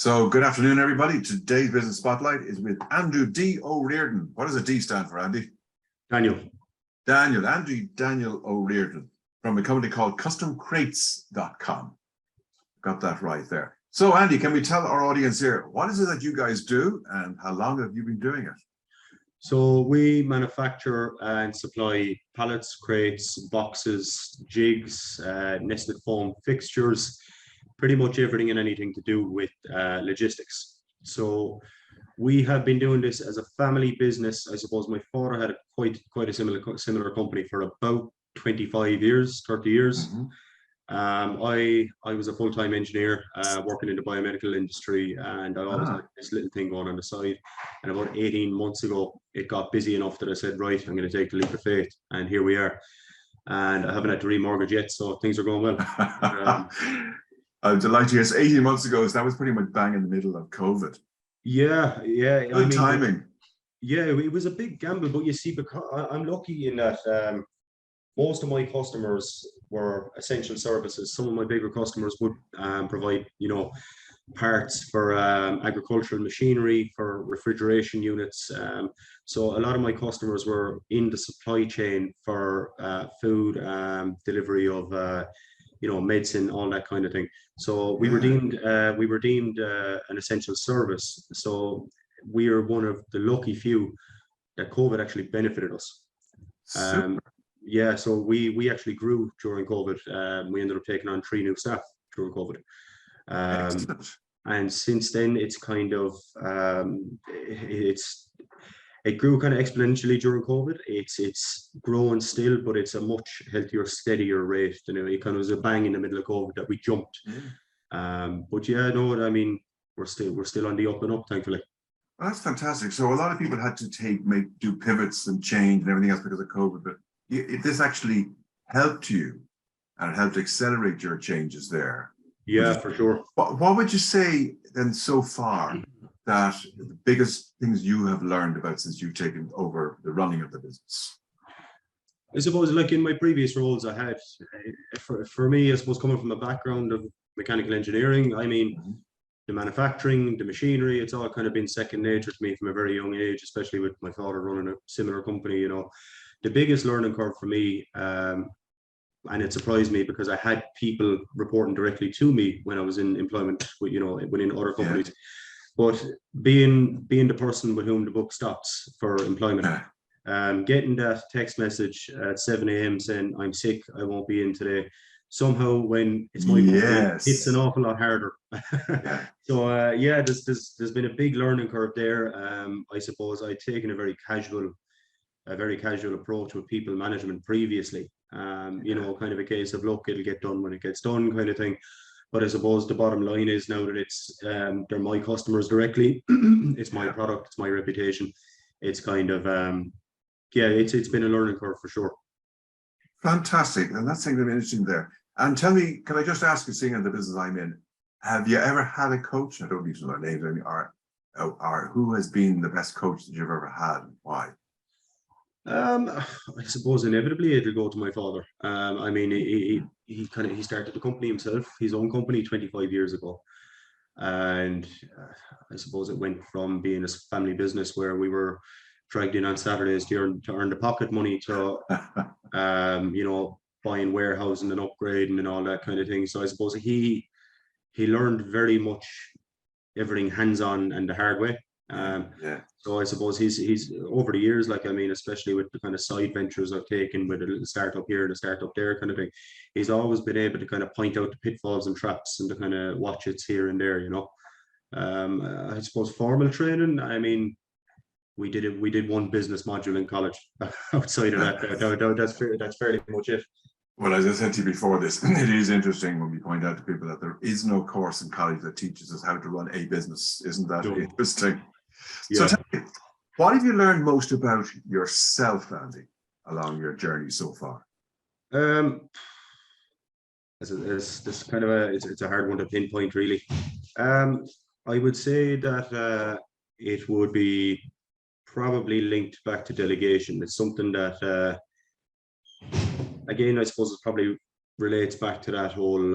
So good afternoon, everybody. Today's Business Spotlight is with Andrew D. O'Riordan. What does a D stand for, Andy? Daniel. Daniel O'Riordan from a company called customcrates.com. Got that right there. So Andy, can we tell our audience here, what is it that you guys do and how long have you been doing it? So we manufacture and supply pallets, crates, boxes, jigs, nested foam fixtures, pretty much everything and anything to do with logistics. So we have been doing this as a family business. I suppose my father had quite a similar company for about 25 years, 30 years. Mm-hmm. I was a full-time engineer working in the biomedical industry, and I always had this little thing going on the side. And about 18 months ago, it got busy enough that I said, right, I'm going to take the leap of faith. And here we are. And I haven't had to remortgage yet, so things are going well. I'm delighted. Yes, 18 months ago, so that was pretty much bang in the middle of COVID. Yeah. Good timing. Yeah, it was a big gamble, but you see, because I'm lucky in that most of my customers were essential services. Some of my bigger customers would provide, parts for agricultural machinery, for refrigeration units. So a lot of my customers were in the supply chain for food, delivery of medicine, all that kind of thing. So we were deemed an essential service. So we are one of the lucky few that COVID actually benefited us. Yeah, so we actually grew during COVID. We ended up taking on 3 new staff during COVID. And since then, it's kind of it grew kind of exponentially during COVID. It's growing still, but it's a much healthier, steadier rate. It kind of was a bang in the middle of COVID that we jumped. But yeah, no, I mean, we're still on the up and up, thankfully. Well, that's fantastic. So a lot of people had to do pivots and change and everything else because of COVID, but this actually helped you and it helped accelerate your changes there. Yeah, for sure. What would you say then so far that the biggest things you have learned about since you've taken over the running of the business? I suppose, like in my previous roles, I had, for me, I suppose, coming from a background of mechanical engineering, I mean, the manufacturing, the machinery, it's all kind of been second nature to me from a very young age, especially with my father running a similar company. The biggest learning curve for me, and it surprised me because I had people reporting directly to me when I was in employment, within other companies. Yeah. But being the person with whom the buck stops for employment, getting that text message at 7 a.m. saying I'm sick, I won't be in today. Somehow, when it's my company, it's an awful lot harder. So there's been a big learning curve there. I suppose I'd taken a very casual approach with people management previously. Kind of a case of, look, it'll get done when it gets done, kind of thing. But I suppose the bottom line is now that it's they're my customers directly. It's my product, it's my reputation. It's kind of it's been a learning curve for sure. Fantastic, and that's something interesting there. And tell me, can I just ask you, seeing in the business I'm in, have you ever had a coach? I don't need to know names, or who has been the best coach that you've ever had, and why? I suppose inevitably it'll go to my father. I mean, he started the company himself, his own company, 25 years ago, and I suppose it went from being a family business where we were dragged in on Saturdays to earn the pocket money to buying warehousing and upgrading and all that kind of thing. So I suppose he learned very much everything hands-on and the hard way. So I suppose he's over the years, especially with the kind of side ventures I've taken with a little startup here and a startup there kind of thing, he's always been able to kind of point out the pitfalls and traps and to kind of watch it here and there, I suppose formal training, I mean, we did one business module in college. Outside of that, that's fairly much it. Well, as I said to you before this, it is interesting when we point out to people that there is no course in college that teaches us how to run a business. Isn't that interesting? Yeah. So tell me, what have you learned most about yourself, Andy, along your journey so far? It's kind of it's a hard one to pinpoint, really. I would say that it would be probably linked back to delegation. It's something that, again, I suppose it probably relates back to that whole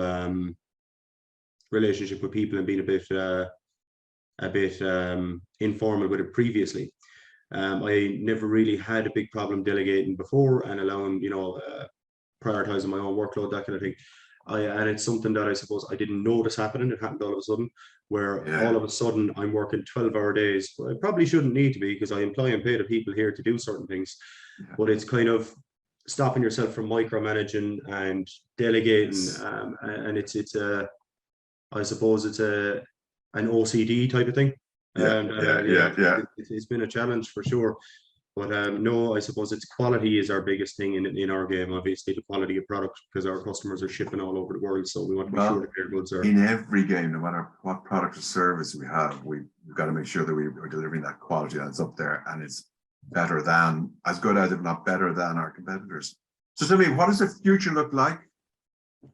relationship with people and being a bit a bit informal with it previously. I never really had a big problem delegating before and allowing, prioritizing my own workload, that kind of thing. And it's something that I suppose I didn't notice happening. It happened all of a sudden, where all of a sudden I'm working 12-hour days. But I probably shouldn't need to be, because I employ and pay the people here to do certain things. But it's kind of stopping yourself from micromanaging and delegating. And I suppose it's an OCD type of thing. It's been a challenge for sure. But no, I suppose it's quality is our biggest thing in our game. Obviously, the quality of product, because our customers are shipping all over the world, so we want to be sure that their goods are. In every game, no matter what product or service we have, we've got to make sure that we are delivering that quality and it's up there and it's better than, as good as, if not better than, our competitors. So tell me, what does the future look like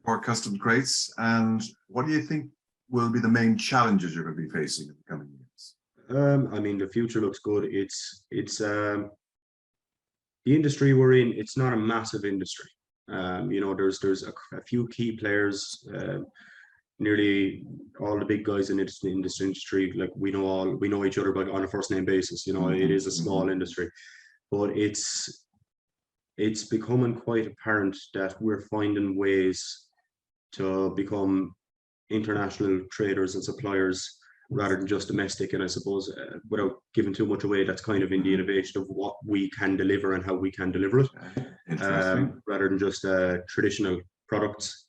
for custom crates, and what do you think will be the main challenges you're going to be facing in the coming years? I mean, the future looks good. It's the industry we're in. It's not a massive industry. There's a few key players. Nearly all the big guys in this industry, like we know each other, but on a first name basis. It is a small industry, but it's becoming quite apparent that we're finding ways to become international traders and suppliers rather than just domestic. And I suppose, without giving too much away, that's kind of in the innovation of what we can deliver and how we can deliver it, rather than just traditional products.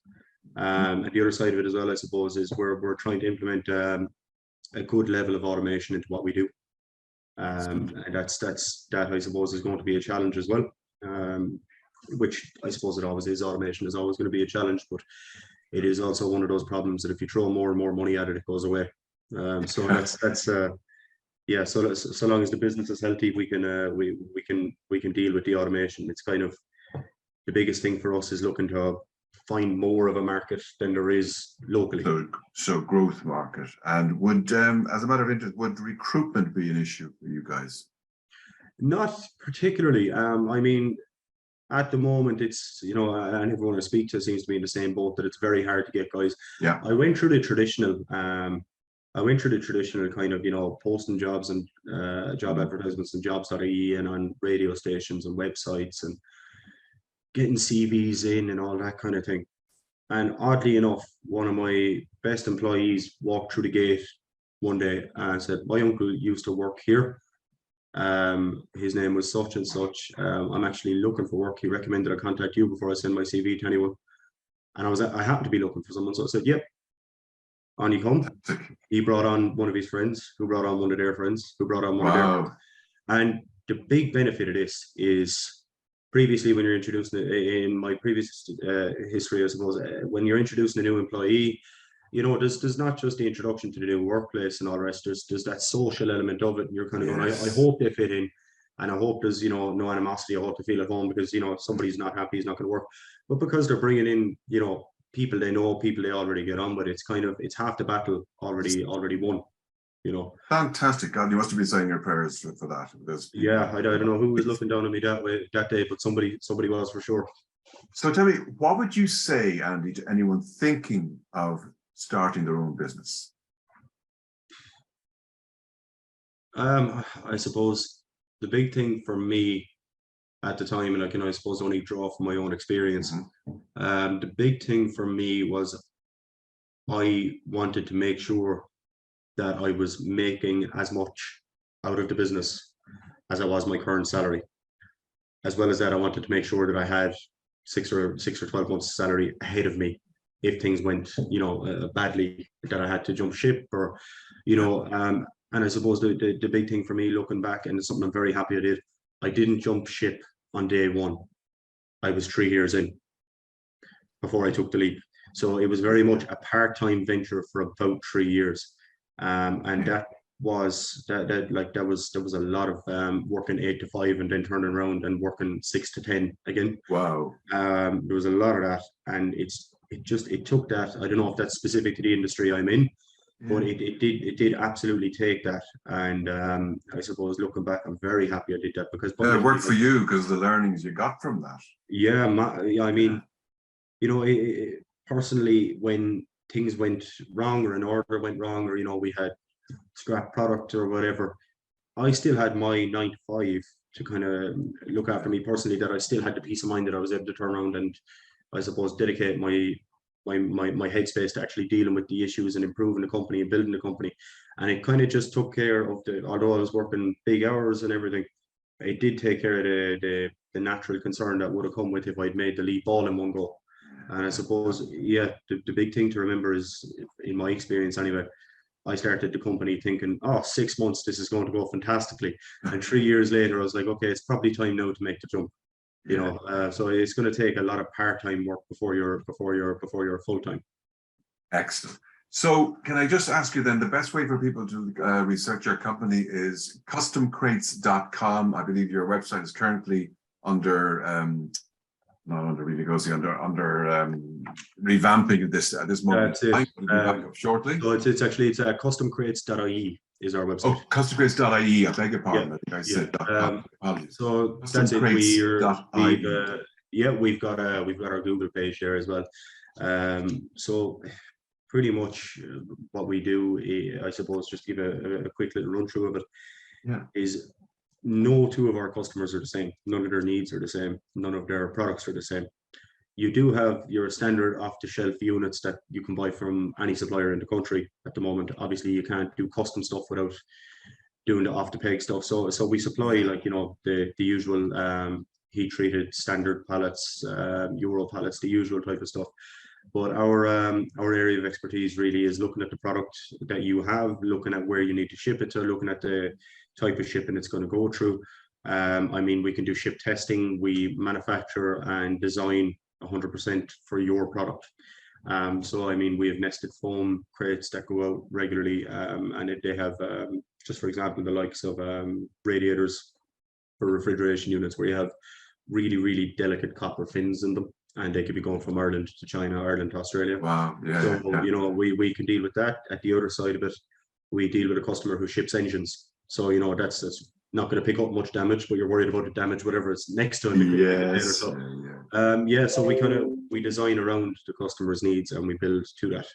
And the other side of it as well, I suppose, is we're trying to implement a good level of automation into what we do. And that I suppose is going to be a challenge as well. Which I suppose it always is. Automation is always going to be a challenge, but it is also one of those problems that if you throw more and more money at it, it goes away. So so long as the business is healthy, we can deal with the automation. It's kind of the biggest thing for us is looking to find more of a market than there is locally. So growth market. And would, as a matter of interest, would recruitment be an issue for you guys? Not particularly. I mean, at the moment, it's, and everyone I speak to seems to be in the same boat, that it's very hard to get guys. Yeah. I went through the traditional kind of, posting jobs and job advertisements and jobs.ie and on radio stations and websites and getting CVs in and all that kind of thing. And oddly enough, one of my best employees walked through the gate one day and said, "My uncle used to work here. His name was such and such. I'm actually looking for work. He recommended I contact you before I send my CV to anyone." And I happened to be looking for someone, so I said, "Yep, on you come." He brought on one of his friends, who brought on one of their friends, who brought on one of their friends. And the big benefit of this is, previously, when you're introducing it, in my previous history, I suppose, when you're introducing a new employee, there's not just the introduction to the new workplace and all the rest. There's that social element of it, and you're kind of going, I hope they fit in, and I hope there's no animosity. I hope they feel at home, because if somebody's not happy, it's not going to work. But because they're bringing in people they know, people they already get on with, it's half the battle already won. Fantastic. God, you must have been saying your prayers for that. I don't know who was looking down on me that way that day, but somebody was for sure. So tell me, what would you say, Andy, to anyone thinking of starting their own business? I suppose the big thing for me at the time, and I can, I suppose, only draw from my own experience, the big thing for me was I wanted to make sure that I was making as much out of the business as I was my current salary. As well as that, I wanted to make sure that I had 6 or 12 months salary ahead of me if things went, badly, that I had to jump ship, or, and I suppose the big thing for me looking back, and it's something I'm very happy I did, I didn't jump ship on day one. I was 3 years in before I took the leap. So it was very much a part-time venture for about 3 years. And that was a lot of working 8 to 5 and then turning around and working 6 to 10 again. Wow. There was a lot of that, and it took that. I don't know if that's specific to the industry I'm in, but it did absolutely take that. And I suppose looking back, I'm very happy I did that, because it worked for you because the learnings you got from that. Yeah, I mean, personally, when things went wrong or an order went wrong, or we had scrap product or whatever, I still had my 9 to 5 to kind of look after me personally, that I still had the peace of mind that I was able to turn around and, I suppose, dedicate my headspace to actually dealing with the issues and improving the company and building the company. And it kind of just took care of although I was working big hours and everything, it did take care of the natural concern that would have come with if I'd made the leap all in one go. And I suppose, yeah, the big thing to remember is, in my experience anyway, I started the company thinking, oh, 6 months, this is going to go fantastically. And 3 years later, I was like, okay, it's probably time now to make the jump. You know, so it's going to take a lot of part-time work before you're full-time. Excellent. So can I just ask you then, the best way for people to research your company is customcrates.com. I believe your website is currently under not under renegotiating, under revamping this at this moment. That's it. Shortly. So it's customcrates.ie is our website. Oh, customcrates.ie. I beg your pardon. I think I said so that's it. We've got our Google page there as well. So pretty much what we do, I suppose, just give a quick little run through of it. Is no two of our customers are the same. None of their needs are the same. None of their products are the same. You do have your standard off-the-shelf units that you can buy from any supplier in the country at the moment. Obviously, you can't do custom stuff without doing the off-the-peg stuff. So we supply, like, you know, the usual heat-treated standard pallets, Euro pallets, the usual type of stuff. But our area of expertise really is looking at the product that you have, looking at where you need to ship it to, looking at the type of shipping it's going to go through. I mean, we can do ship testing. We manufacture and design 100% for your product. So I mean, we have nested foam crates that go out regularly, and they have, just for example, the likes of radiators for refrigeration units, where you have really, really delicate copper fins in them, and they could be going from Ireland to China, Ireland to Australia. Wow. You know, we can deal with that. At the other side of it, we deal with a customer who ships engines. So, you know, that's not going to pick up much damage, but you're worried about the damage, whatever it's next to it. So we design around the customer's needs and we build to that.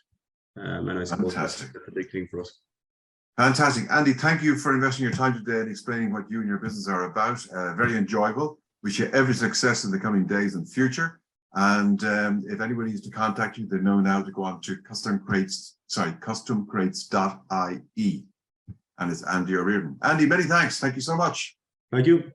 And I suppose that's a big thing for us. Fantastic. Andy, thank you for investing your time today and explaining what you and your business are about. Very enjoyable. Wish you every success in the coming days and future. And if anybody needs to contact you, they know now to go on to customcrates.ie. And it's Andy O'Riordan. Andy, many thanks. Thank you so much. Thank you.